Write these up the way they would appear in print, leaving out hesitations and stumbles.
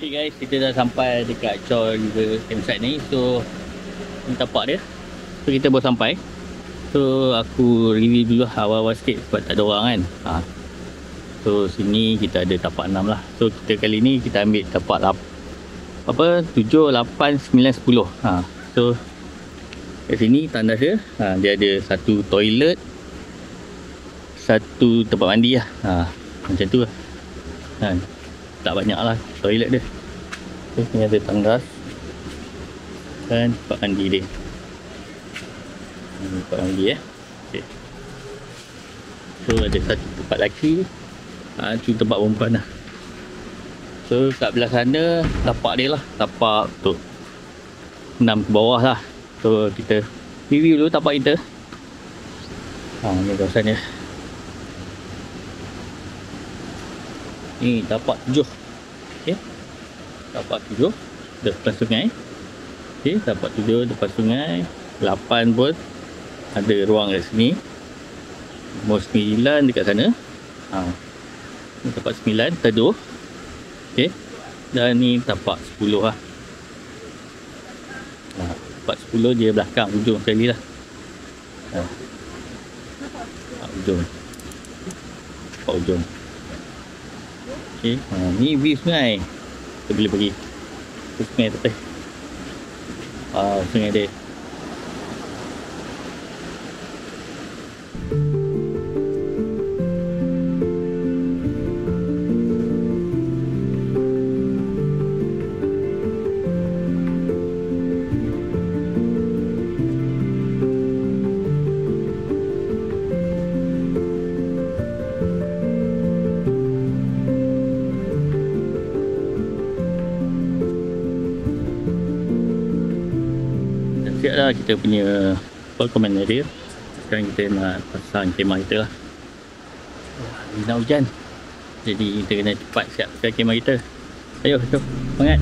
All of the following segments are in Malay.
Okay guys, kita dah sampai dekat Chor River campsite ni. So ni tapak dia. So kita baru sampai. So aku review dulu awal-awal sikit sebab tak ada orang kan. So sini kita ada tapak 6 lah. So kita kali ni kita ambil tapak 7, 8, 9, 10. So kat sini tandas dia. Dia ada satu toilet, satu tempat mandi lah. Macam tu lah. Tak banyak lah toilet dia. So, ni ada tandas dan tempat mandi dia. Tempat mandi okay. So ada satu tempat lelaki, tu tempat perempuan lah. So kat belah sana tapak dia lah, tapak tu 6 ke bawah lah. So kita review dulu tapak kita. Ni kawasan dia. Ni tapak 7. Okey. Tapak 7 depan sungai. Okey, tapak 7 depan sungai. 8 pun ada ruang kat sini. Nombor 9 dekat sana. Ni tapak 9 teduh. Okey. Dan ni tapak 10 lah. Tapak 10 dia belakang ujung sekali lah. Ujung. Tapak ujung. Okay. Ni view sungai. Kita boleh pergi ke sungai tepi. Sungai dia. Siap dah kita punya command area. Sekarang kita nak pasang kemah kita lah. Nak hujan, jadi kita kena cepat siapkan kemah kita. Ayo, semangat.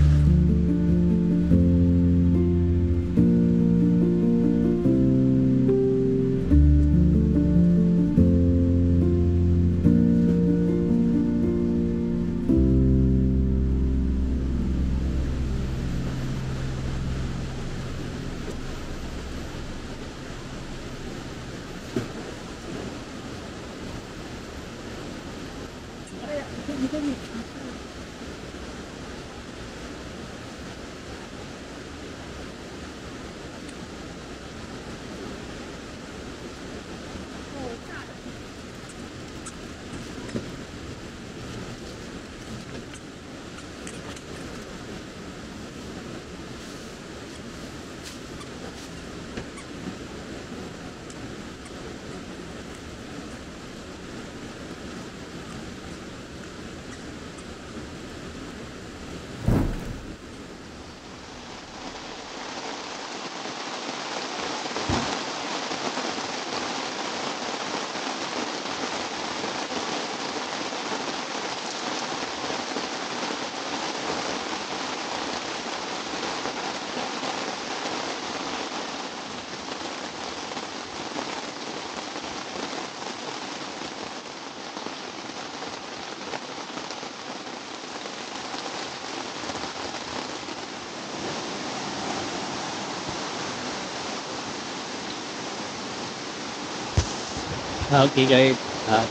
Okay guys,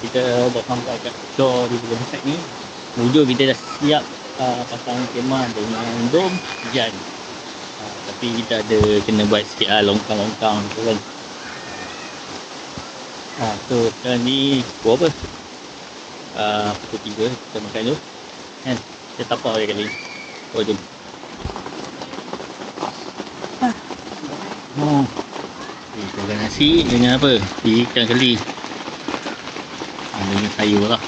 kita dah sampai kat Chor River campsite ni. Mujur kita dah siap pasang kemah dengan dom hujan. Tapi kita ada kena buat sikit longkang-longkang tu kan. So sekarang ni pukul apa? Pukul 3 kita makan dulu kan. Kita tapak lagi kali. Jom. Kita makan nasi dengan apa? Ikan keli. Dengan sayur lah.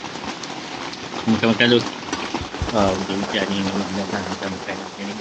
Makan-makan dulu. Hujan ni memang dah kita makan macam ni.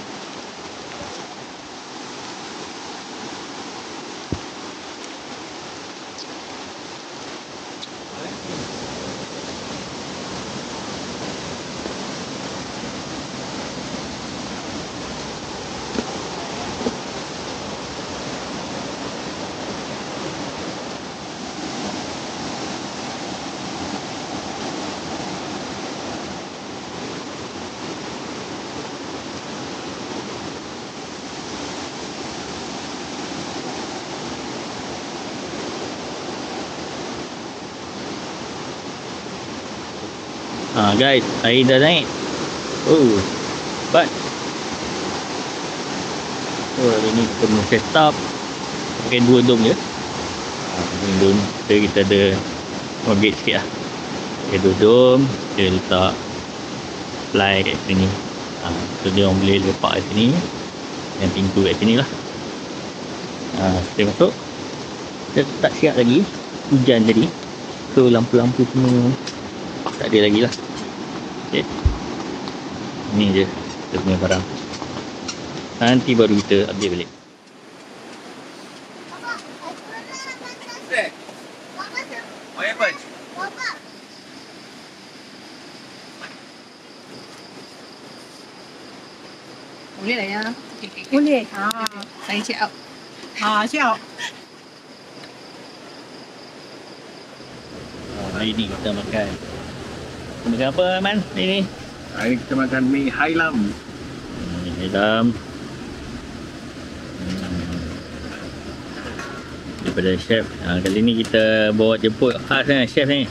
Guys, air dah naik. Oh, but hari ni kita punya setup pakai 2 dom je. Ini dom kita ada upgrade sikit lah. Pakai 2 dom, kita letak fly kat sini. So dia orang boleh lepak kat sini. Yang pintu kat sini lah. Kita masuk. Kita tak siap lagi. Hujan tadi. So lampu-lampu semua tak ada lagi lah. Okay. Ini je kita punya barang. Nanti baru kita update balik. Boleh lah ya. Boleh. Saya check out. Check out. Hari ni kita makan. Makan apa, Man? Hari ni? Hari ni kita makan mi Hailam. Mi Hailam. Daripada chef. Kali ni kita bawa jemput khas kan, chef ni.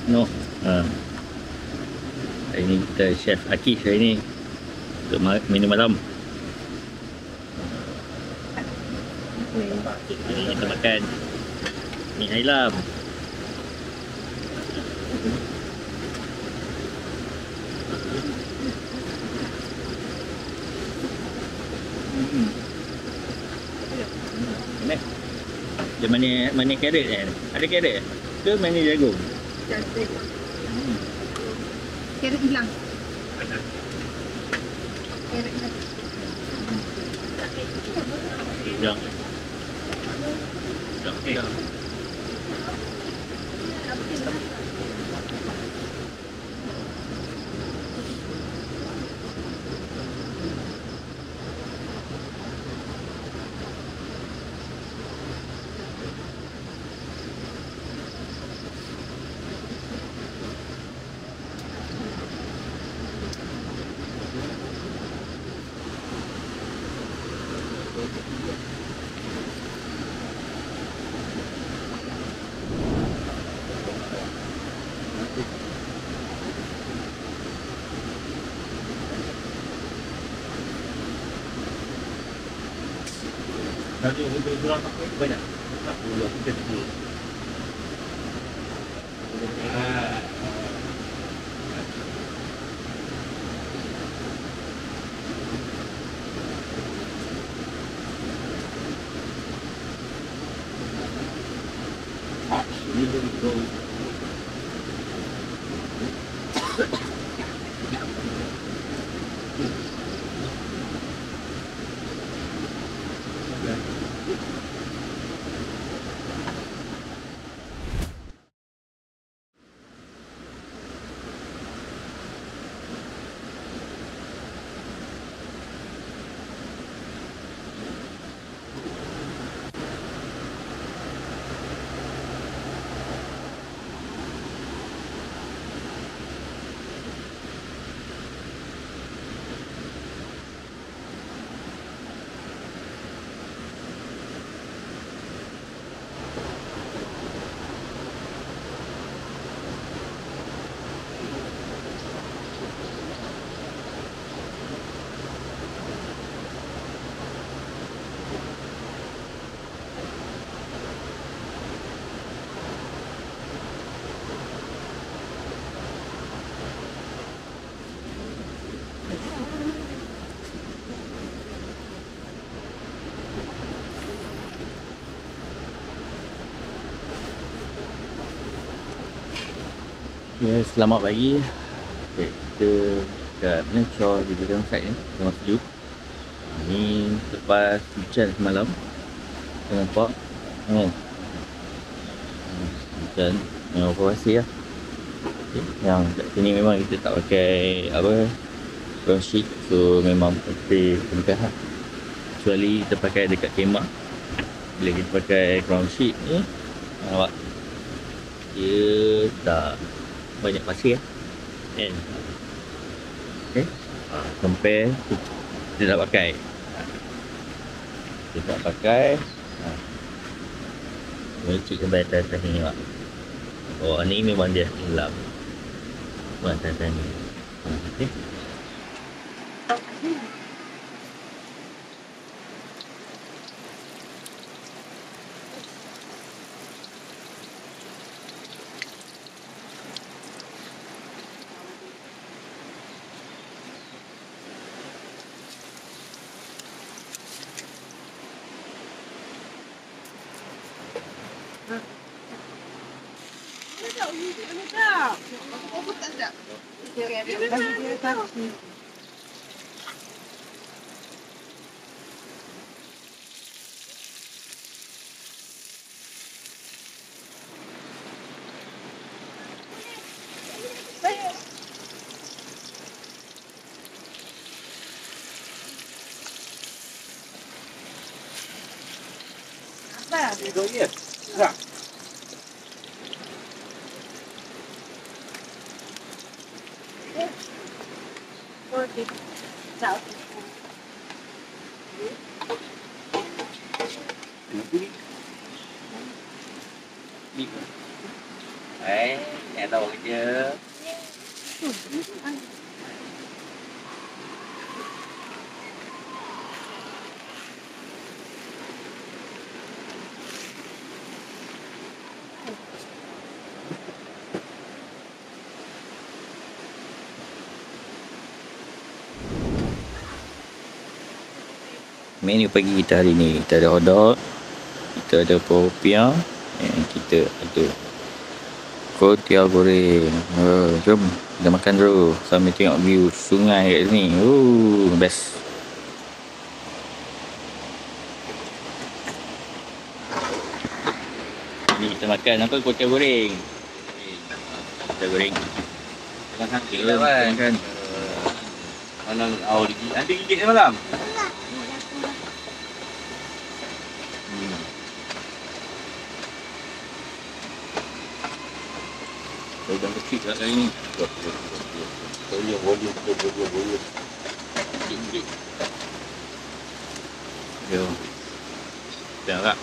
No. Hari ni kita chef Akif hari ni untuk minum malam. Hari ni kita makan mi Hailam. Dia mana carrot ada carrot ke mana jagung? Carrot hilang. Jangan. Nanti orang banyak. Tak perlu kita dulu. Ya, selamat pagi. Okay, kita kat Melchor di belakang side ni, tengah sejuk. Ni lepas hujan semalam. Kita nampak hujan yang pasir lah. Okay, yang kat sini memang kita tak pakai apa ground sheet, so memang pasti kempas lah. Kecuali kita pakai dekat kemah. Bila kita pakai ground sheet ni, nampak dia tak banyak pasir kan. Okay, compare kita tak pakai, kita tak pakai Mecik sampai atas ni pak. Oh ni memang dia gelap. Buat atas ni. Okay. Nhà đâu chứ. Menu pagi kita hari ni, kita ada hotdog, kita ada popiah, dan kita ada kuotiao goreng. Jom kita makan dulu sambil tengok view sungai kat sini. Best. Ni kita makan apa? Kuotiao goreng. Kuotiao goreng. Makan kita kan. Mana awal gigit. Nanti gigit malam. Udang kecil kat sini. Volume. Gigit. Yo. Tengok tak?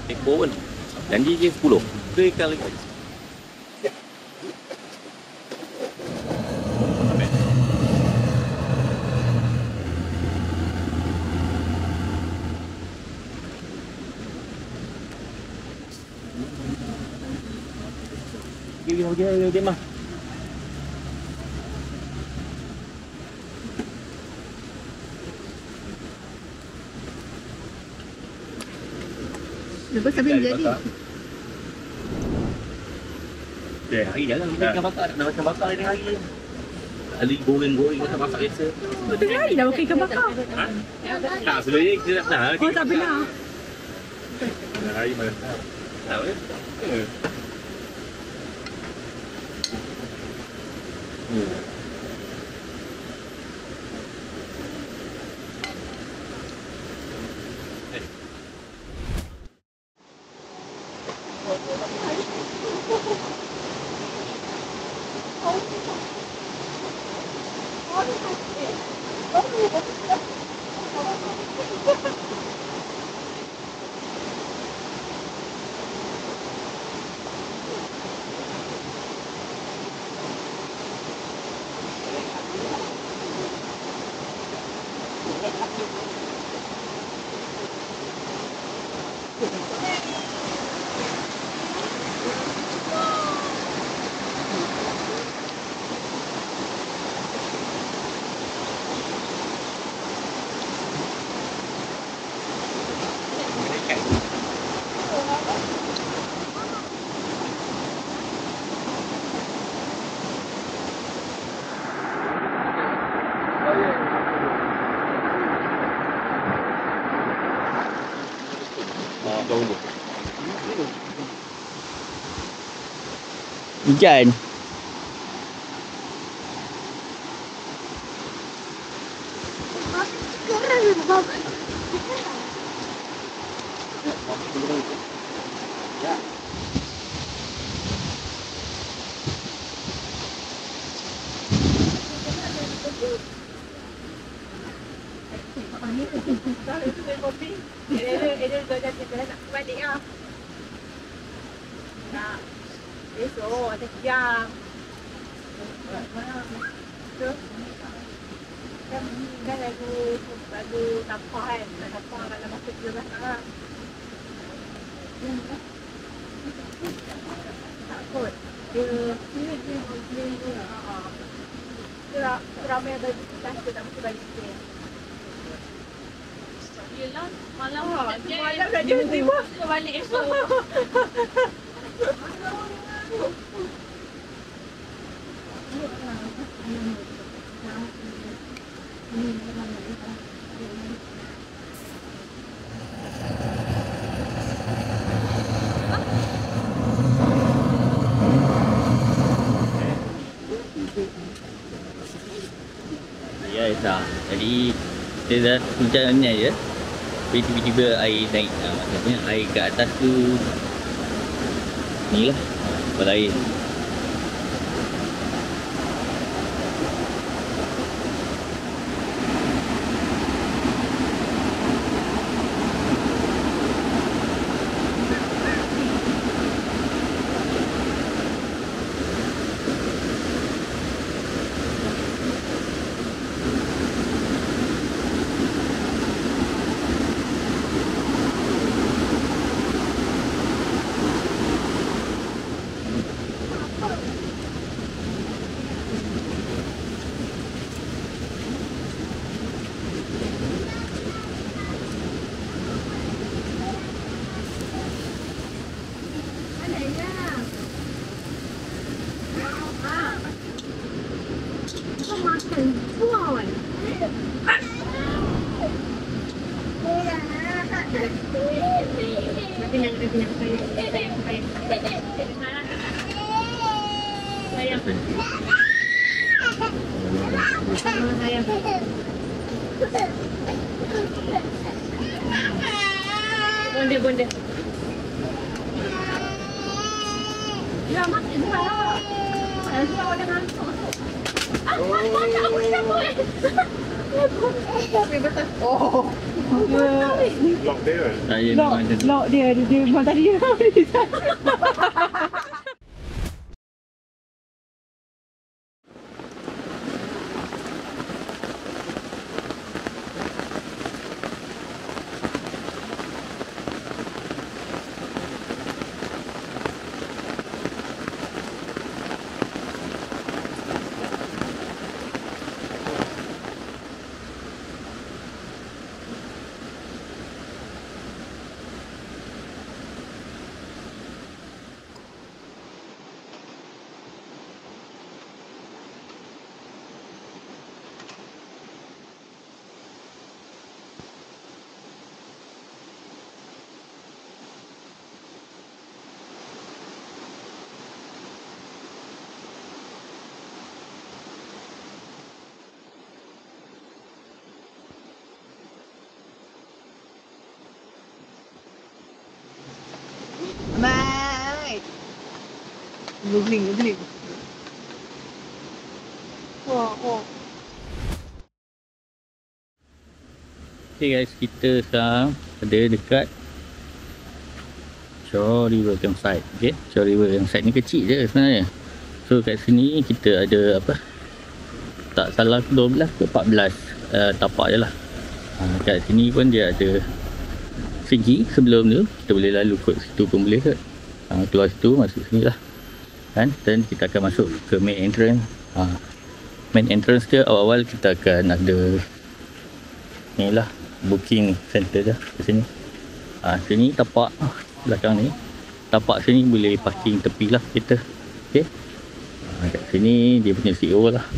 Ekor pun janji je 10 ke ikan lagi. Dia mah. Lepas sampai jadi. Hari dah lah ikan bakar. Nak makan bakar ni hari. Ali goreng-goreng macam masak biasa. Tengah hari dah makan ikan bakar. Tak, sebenarnya kita tak pernah. Oh tak pernah. Hari mana? Tak apa. Hujan. Balik lah. Tak. Besok ada jam. Kan lagu tapak kan. Tapak kat dalam masa 13 lah. Tak kot. Dia ramai bagi kita tak mesti bagi kita. Yelah, malam dah tiba-tiba balik esok. Ya, Esa. Jadi kita dah hujan ni aja. Tapi tiba-tiba air naik. Maksudnya air kat atas tu ni lah. Kepala air. Bonda. Ya, makan lah. Kalau dah ngantuk. Oh. Lock dia kan? Saya memang macam tu. Lock dia memang tadi. Baik. Googling. Oh. Okay guys, kita sekarang ada dekat Shore River Campsite. Okay, Shore River Campsite ni kecil je sebenarnya. So kat sini kita ada apa, tak salah 12 ke 14 tapak je lah. Kat sini pun dia ada segi sebelum tu, kita boleh lalu kot situ pun boleh kot. Keluar situ, masuk sini lah kan. Dan kita akan masuk ke main entrance. Main entrance dia awal-awal kita akan ada ni lah, booking center dah ke sini. Sini tapak belakang ni, tapak sini boleh parking tepi lah kita. Okay, kat sini dia punya CEO lah.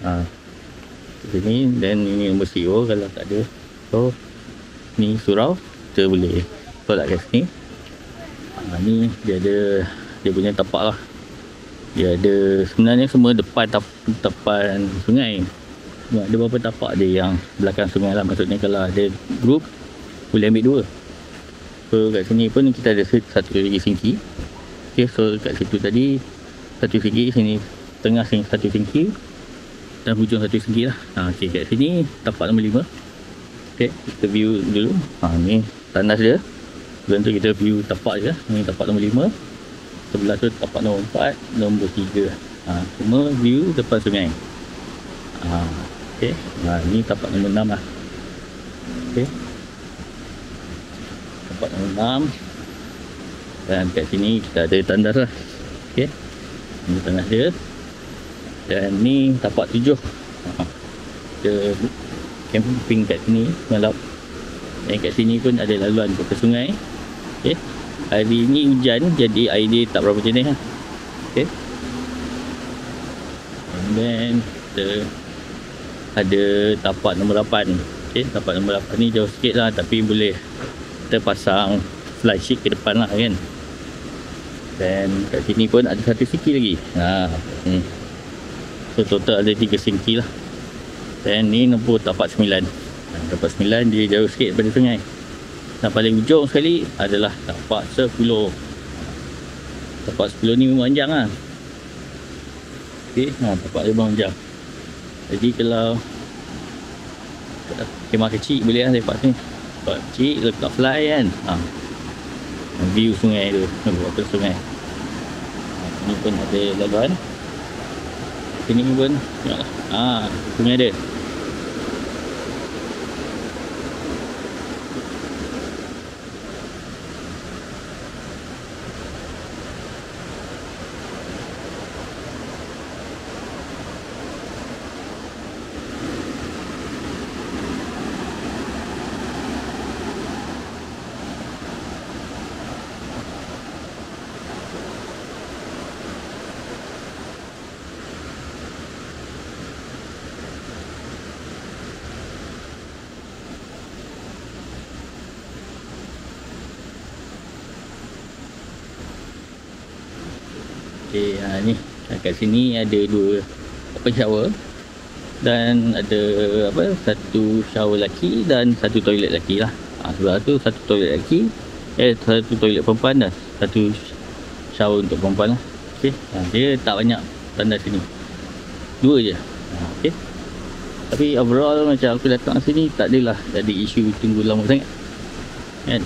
Kat sini, dan ini nombor CEO kalau tak ada. So ni surau, kita boleh Tolak kat sini. Ni dia ada dia punya tapak lah. Dia ada sebenarnya semua depan depan sungai. Ada beberapa tapak dia yang belakang sungai lah. Maksudnya kalau ada group boleh ambil dua. So kat sini pun kita ada satu lagi sinki. Okay, so kat situ tadi satu sinki, sini tengah sini satu sinki dan hujung satu sinki lah. Okay, kat sini tapak nombor 5. Okay, kita view dulu. Ni tandas dia. Sebelum tu kita view tapak je. Ni tapak nombor 5. Sebelah tu tapak nombor 4, nombor 3. Semua view depan sungai. Okay. Ni tapak nombor 6 lah. Okay. Tapak nombor 6. Dan kat sini kita ada tandas lah. Okay. Ni tandas dia. Dan ni tapak 7. Kita camping kat sini malam. Dan kat sini pun ada laluan ke sungai. Okay. Hari ni hujan jadi air dia tak berapa jenis lah. Okay. And then kita ada tapak nombor 8. Okay. Tapak nombor 8 ni jauh sikit lah, tapi boleh kita pasang fly sheet ke depan lah kan. Dan kat sini pun ada satu sinki lagi. Ni. So total ada 3 sinki lah. Dan ni nombor tapak 9. Tapak 9 dia jauh sikit daripada sungai. Dan paling ujung sekali adalah tapak 10. Tapak 10 ni memang panjang lah. Okay, tapak dia memang panjang. Jadi kalau kemah kecil boleh lah lepak sini. Lepak kecil letak fly kan. View sungai tu. Apa sungai. Ni pun ada laluan. Sini pun tengoklah. Sungai dia. Okay, ni kat sini ada 2 shower dan ada satu shower lelaki dan satu toilet lelaki lah. Sebelah tu satu toilet lelaki, satu toilet perempuan dan satu shower untuk perempuan lah. Okay, dia tak banyak tandas sini, 2 je. Okay, tapi overall macam aku datang sini tak adalah ada isu tunggu lama sangat kan.